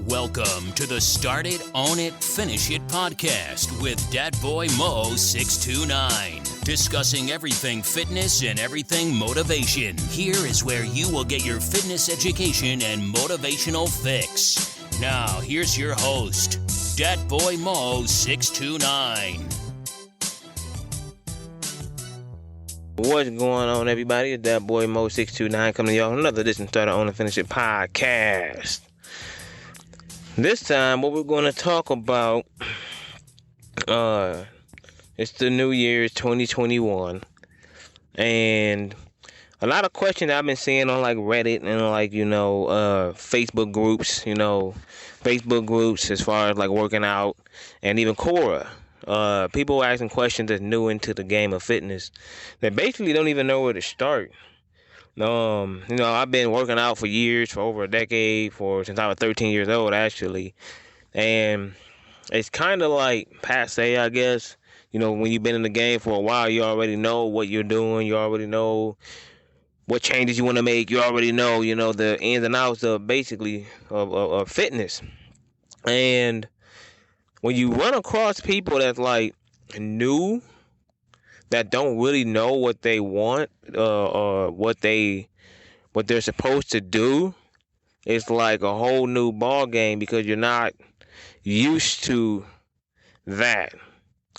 Welcome to the Start It, Own It, Finish It podcast with Dat Boy Mo 629. Discussing everything fitness and everything motivation. Here is where you will get your fitness education and motivational fix. Now, here's your host, Dat Boy Mo 629. What's going on, everybody? It's Dat Boy Mo 629 coming to y'all with another edition of Start It, Own It, Finish It podcast. This time, what we're going to talk about, it's the New Year's 2021, and a lot of questions I've been seeing on, like, Reddit and, like, Facebook groups as far as, like, working out, and even Quora. People are asking questions that's new into the game of fitness that basically don't even know where to start. I've been working out for years, for over a decade, since I was 13 years old, actually. And it's kind of like passe, I guess. When you've been in the game for a while, you already know what you're doing. You already know what changes you want to make. You already know, the ins and outs of basically of fitness. And when you run across people that's like new, that don't really know what they want or what they're supposed to do, it's like a whole new ball game because you're not used to that.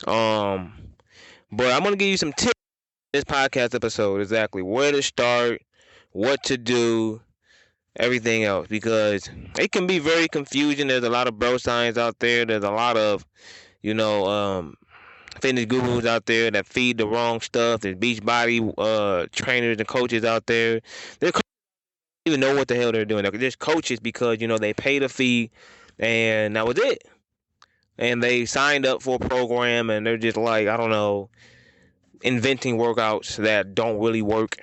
But I'm gonna give you some tips in this podcast episode, exactly where to start, what to do, everything else, because it can be very confusing. There's a lot of bro science out there. There's a lot of fitness gurus out there that feed the wrong stuff. There's beach body trainers and coaches out there. They don't even know what the hell they're doing. They're just coaches because they pay the fee and that was it. And they signed up for a program and they're just like, I don't know, inventing workouts that don't really work.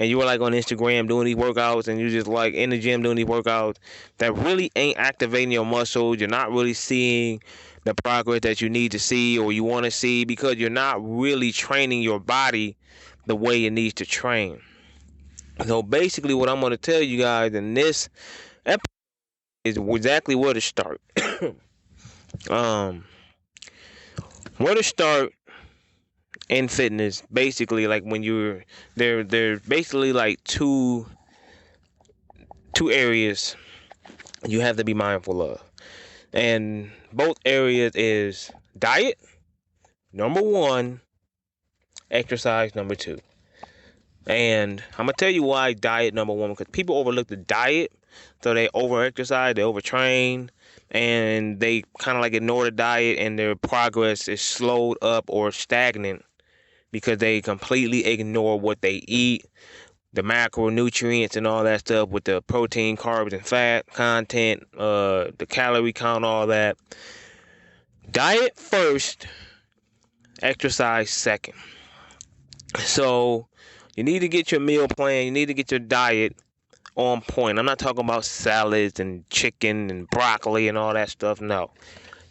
And you were like on Instagram doing these workouts and you're just like in the gym doing these workouts that really ain't activating your muscles. You're not really seeing the progress that you need to see or you want to see because you're not really training your body the way it needs to train. So basically what I'm going to tell you guys in this episode is exactly where to start. Where to start in fitness, basically, like when you're there's basically like two areas you have to be mindful of. And both areas is diet, number one, exercise, number two. And I'm going to tell you why diet, number one, because people overlook the diet. So they over-exercise, they overtrain, and they kind of like ignore the diet and their progress is slowed up or stagnant because they completely ignore what they eat, the macronutrients and all that stuff with the protein, carbs, and fat content, the calorie count, all that. Diet first, exercise second. So you need to get your meal plan. You need to get your diet on point. I'm not talking about salads and chicken and broccoli and all that stuff. No.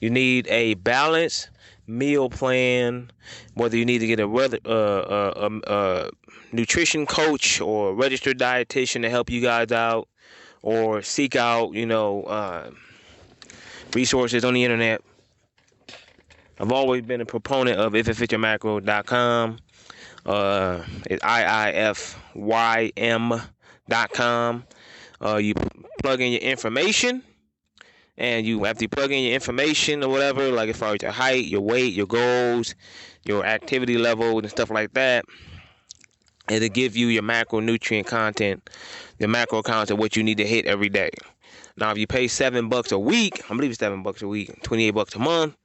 You need a balanced meal plan, whether you need to get a nutrition coach or a registered dietitian to help you guys out, or seek out, resources on the internet. I've always been a proponent of ifitfityourmacro.com. It's IIFYM.com. You plug in your information. And after you plug in your information or whatever, like as far as your height, your weight, your goals, your activity level and stuff like that, it'll give you your macronutrient content, the macro counts of what you need to hit every day. Now, if you pay $7 a week, I believe it's $7 a week, $28 a month,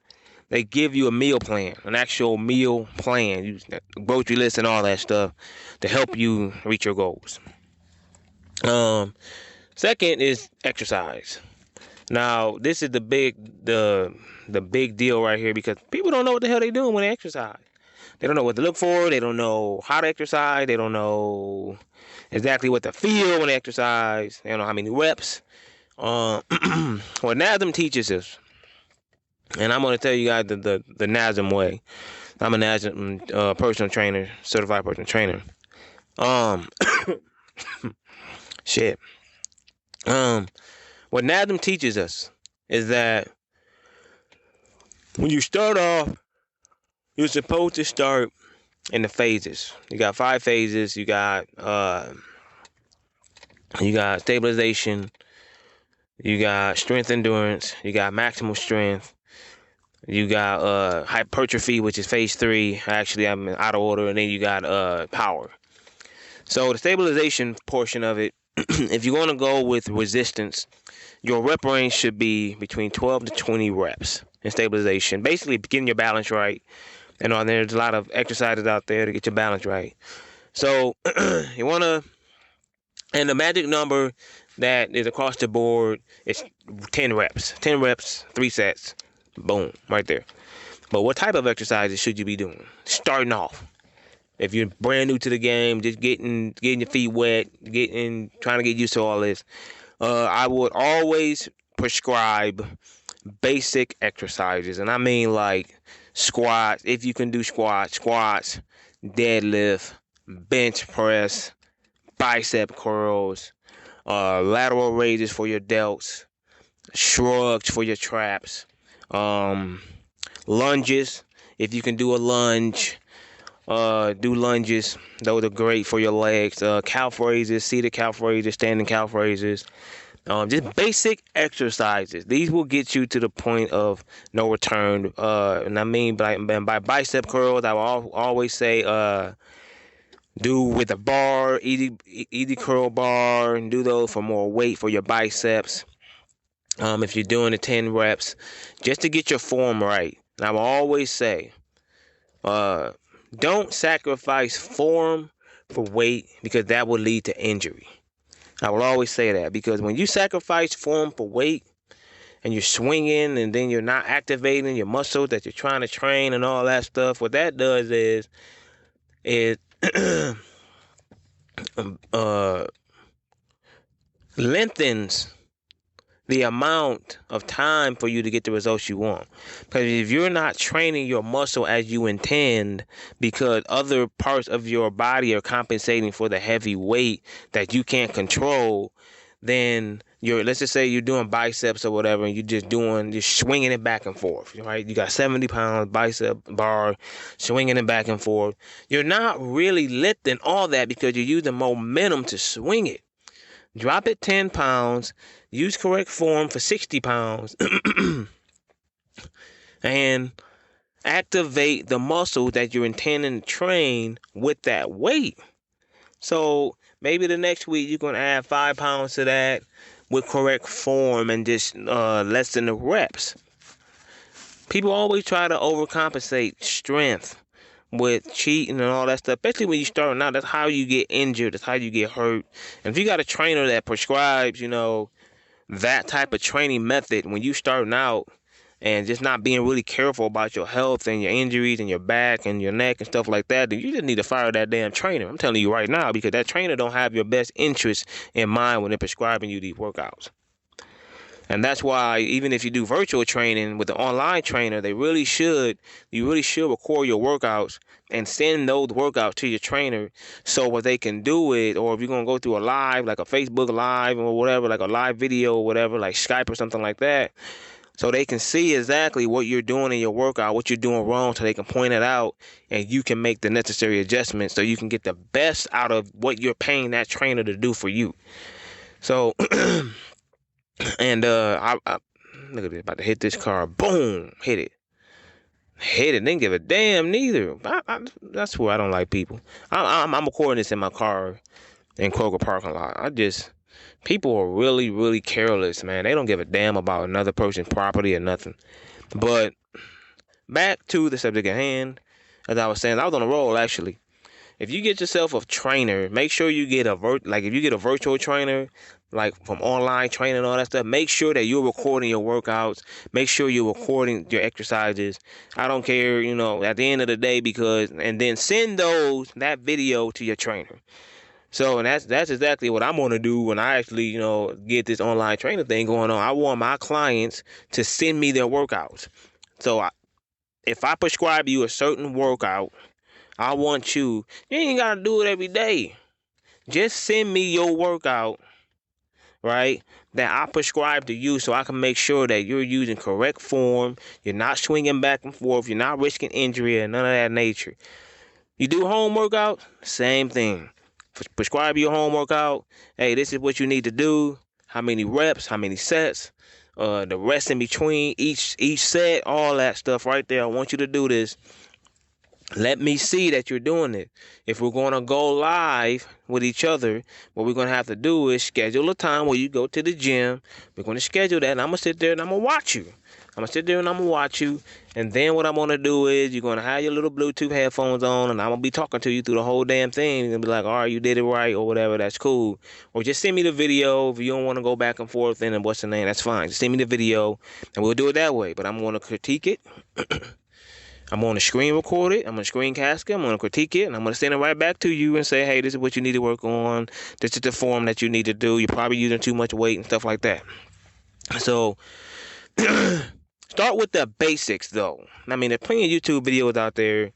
they give you a meal plan, an actual meal plan, use grocery list and all that stuff to help you reach your goals. Second is exercise. Now, this is the big deal right here because people don't know what the hell they're doing when they exercise. They don't know what to look for. They don't know how to exercise. They don't know exactly what to feel when they exercise. They don't know how many reps. Well, NASM teaches us. And I'm going to tell you guys the NASM way. I'm a NASM personal trainer, certified personal trainer. Shit. What NASM teaches us is that when you start off, you're supposed to start in the phases. You got 5 phases. You got stabilization. You got strength endurance. You got maximal strength. You got hypertrophy, which is phase 3. Actually, I'm in out of order. And then you got power. So the stabilization portion of it, if you're going to go with resistance, your rep range should be between 12 to 20 reps in stabilization. Basically, getting your balance right. And there's a lot of exercises out there to get your balance right. So you want to, and the magic number that is across the board is 10 reps. 10 reps, 3 sets. Boom, right there. But what type of exercises should you be doing? Starting off. If you're brand new to the game, just getting your feet wet, trying to get used to all this, I would always prescribe basic exercises. And I mean like squats, if you can do squats, deadlift, bench press, bicep curls, lateral raises for your delts, shrugs for your traps, lunges. If you can do a lunge, do lunges. Those are great for your legs. Calf raises, seated calf raises, standing calf raises. Just basic exercises. These will get you to the point of no return. And I mean by bicep curls, I will always say do with a bar, easy curl bar, and do those for more weight for your biceps. If you're doing the 10 reps, just to get your form right. And I will always say, don't sacrifice form for weight because that will lead to injury. I will always say that because when you sacrifice form for weight and you're swinging and then you're not activating your muscles that you're trying to train and all that stuff, what that does is it lengthens the amount of time for you to get the results you want. Because if you're not training your muscle as you intend because other parts of your body are compensating for the heavy weight that you can't control, then let's just say you're doing biceps or whatever and you're swinging it back and forth, right? You got 70 pounds bicep bar, swinging it back and forth. You're not really lifting all that because you're using momentum to swing it. Drop it 10 pounds, use correct form for 60 pounds, and activate the muscle that you're intending to train with that weight. So maybe the next week you're going to add 5 pounds to that with correct form and just lessen the reps. People always try to overcompensate strength with cheating and all that stuff, especially when you're starting out. That's how you get injured. That's how you get hurt. And if you got a trainer that prescribes, that type of training method when you starting out and just not being really careful about your health and your injuries and your back and your neck and stuff like that, then you just need to fire that damn trainer. I'm telling you right now, because that trainer don't have your best interest in mind when they're prescribing you these workouts. And that's why even if you do virtual training with the online trainer, you really should record your workouts and send those workouts to your trainer so what they can do it, or if you're going to go through a live, like a Facebook live or whatever, like a live video or whatever, like Skype or something like that, so they can see exactly what you're doing in your workout, what you're doing wrong, so they can point it out and you can make the necessary adjustments so you can get the best out of what you're paying that trainer to do for you. So... And I look at this, about to hit this car. Boom, hit it. Didn't give a damn neither. That's where I don't like people. I'm recording this in my car in Kroger parking lot. People are really, really careless, man. They don't give a damn about another person's property or nothing. But back to the subject at hand, as I was saying, I was on a roll actually. If you get yourself a trainer, make sure you get if you get a virtual trainer, like from online training and all that stuff, make sure that you're recording your workouts. Make sure you're recording your exercises. I don't care, at the end of the day, and then send that video to your trainer. So, and that's exactly what I'm going to do when I actually, get this online training thing going on. I want my clients to send me their workouts. So if I prescribe you a certain workout, I want you ain't got to do it every day. Just send me your workout right, that I prescribe to you so I can make sure that you're using correct form, you're not swinging back and forth, you're not risking injury or none of that nature. You do home workout, same thing. Prescribe your home workout. Hey, this is what you need to do. How many reps, how many sets, the rest in between each set, all that stuff right there. I want you to do this. Let me see that you're doing it. If we're going to go live with each other, what we're going to have to do is schedule a time where you go to the gym. We're going to schedule that, and I'm going to sit there and I'm going to watch you. I'm going to sit there and I'm going to watch you. And then what I'm going to do is you're going to have your little Bluetooth headphones on, and I'm going to be talking to you through the whole damn thing. You're going to be like, all right, you did it right or whatever. That's cool. Or just send me the video. If you don't want to go back and forth, and what's the name? That's fine. Just send me the video, and we'll do it that way. But I'm going to critique it. I'm going to screen record it. I'm going to screencast it. I'm going to critique it. And I'm going to send it right back to you and say, hey, this is what you need to work on. This is the form that you need to do. You're probably using too much weight and stuff like that. So start with the basics, though. I mean, there's plenty of YouTube videos out there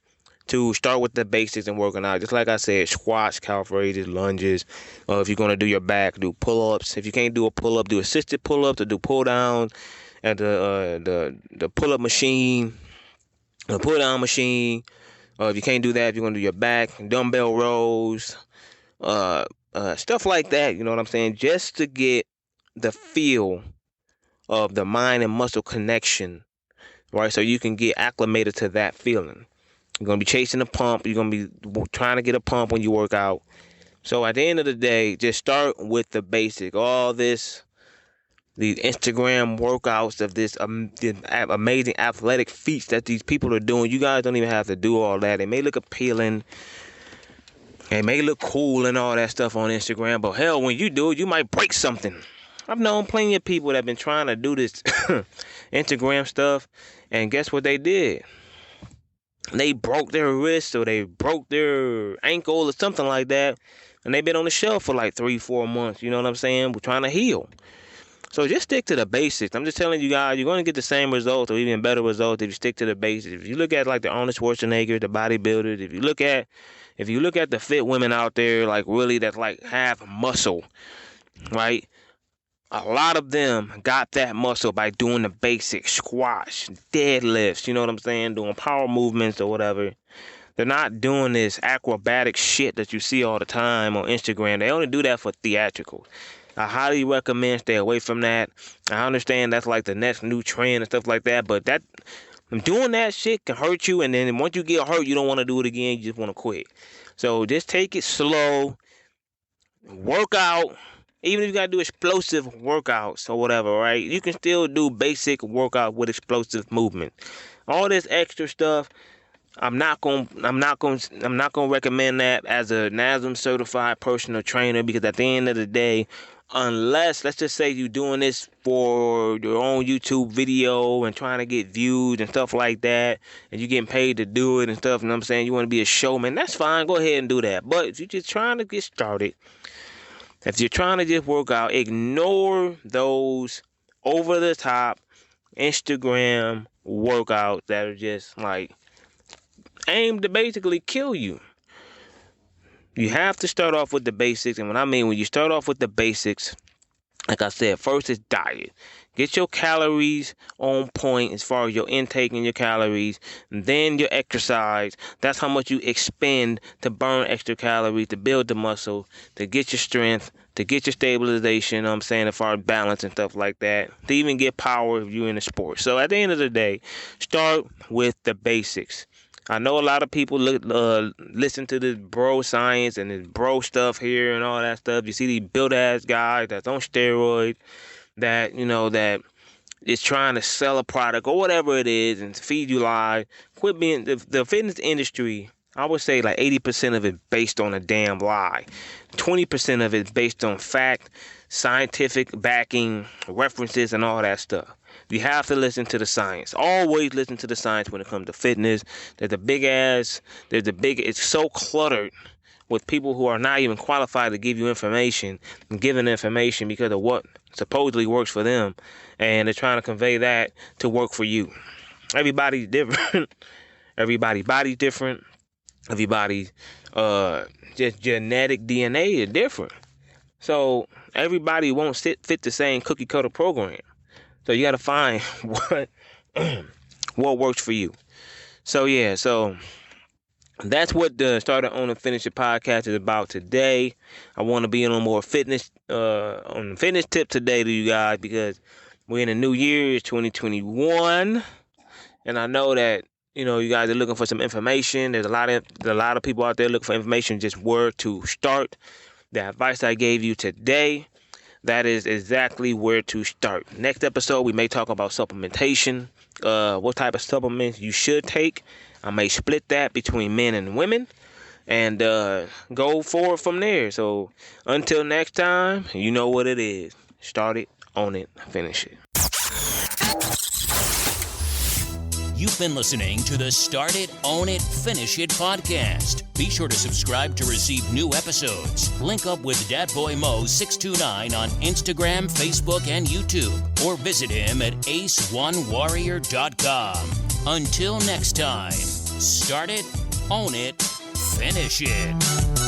to start with the basics and working out. Just like I said, squats, calf raises, lunges. If you're going to do your back, do pull-ups. If you can't do a pull-up, do assisted pull-ups or do pull-downs at the pull-up machine. A pull-down machine. If you can't do that, if you're going to do your back, dumbbell rows, stuff like that, you know what I'm saying? Just to get the feel of the mind and muscle connection, right? So you can get acclimated to that feeling. You're going to be chasing a pump. You're going to be trying to get a pump when you work out. So at the end of the day, just start with the basic. All this, these Instagram workouts of this amazing athletic feats that these people are doing. You guys don't even have to do all that. It may look appealing. It may look cool and all that stuff on Instagram. But hell, when you do it, you might break something. I've known plenty of people that have been trying to do this Instagram stuff. And guess what they did? They broke their wrist or they broke their ankle or something like that. And they've been on the shelf for like 3-4 months. You know what I'm saying? We're trying to heal. So just stick to the basics. I'm just telling you guys, you're going to get the same results or even better results if you stick to the basics. If you look at like the Arnold Schwarzenegger, the bodybuilders, if you look at the fit women out there, like really that's like half muscle, right? A lot of them got that muscle by doing the basic squats, deadlifts, you know what I'm saying? Doing power movements or whatever. They're not doing this acrobatic shit that you see all the time on Instagram. They only do that for theatrical. I highly recommend stay away from that. I understand that's like the next new trend and stuff like that, but doing that shit can hurt you, and then once you get hurt, you don't want to do it again. You just want to quit. So just take it slow. Work out. Even if you got to do explosive workouts or whatever, right? You can still do basic workout with explosive movement. All this extra stuff, I'm not going to recommend that as a NASM certified personal trainer, because at the end of the day, unless, let's just say you're doing this for your own YouTube video and trying to get views and stuff like that, and you're getting paid to do it and stuff, you know what I'm saying? You want to be a showman, that's fine, go ahead and do that. But if you're just trying to get started, if you're trying to just work out, ignore those over-the-top Instagram workouts that are just like aimed to basically kill you. You have to start off with the basics. And when you start off with the basics, like I said, first is diet. Get your calories on point as far as your intake and your calories. And then your exercise. That's how much you expend to burn extra calories, to build the muscle, to get your strength, to get your stabilization, you know what I'm saying, as far as balance and stuff like that. To even get power if you're in a sport. So at the end of the day, start with the basics. I know a lot of people listen to this bro science and this bro stuff here and all that stuff. You see these built-ass guys that's on steroids that, that is trying to sell a product or whatever it is and feed you lies. Quit being the fitness industry. I would say like 80% of it based on a damn lie. 20% of it based on fact, scientific backing, references, and all that stuff. You have to listen to the science. Always listen to the science when it comes to fitness. It's so cluttered with people who are not even qualified to give you information and giving information because of what supposedly works for them. And they're trying to convey that to work for you. Everybody's different. Everybody's body's different. Everybody's just genetic DNA is different. So everybody won't fit the same cookie cutter program. So you got to find what works for you. So that's what the Start It, Own It, Finish It podcast is about today. I want to be on more fitness, on the fitness tip today to you guys, because we're in a new year, it's 2021, and I know that you guys are looking for some information. There's a lot of people out there looking for information, just where to start. The advice I gave you today, that is exactly where to start. Next episode, we may talk about supplementation, what type of supplements you should take. I may split that between men and women and go forward from there. So until next time, you know what it is. Start it, own it, finish it. You've been listening to the Start It, Own It, Finish It podcast. Be sure to subscribe to receive new episodes. Link up with Dat-Boy Mo 629 on Instagram, Facebook, and YouTube, or visit him at aceonewarrior.com. Until next time, start it, own it, finish it.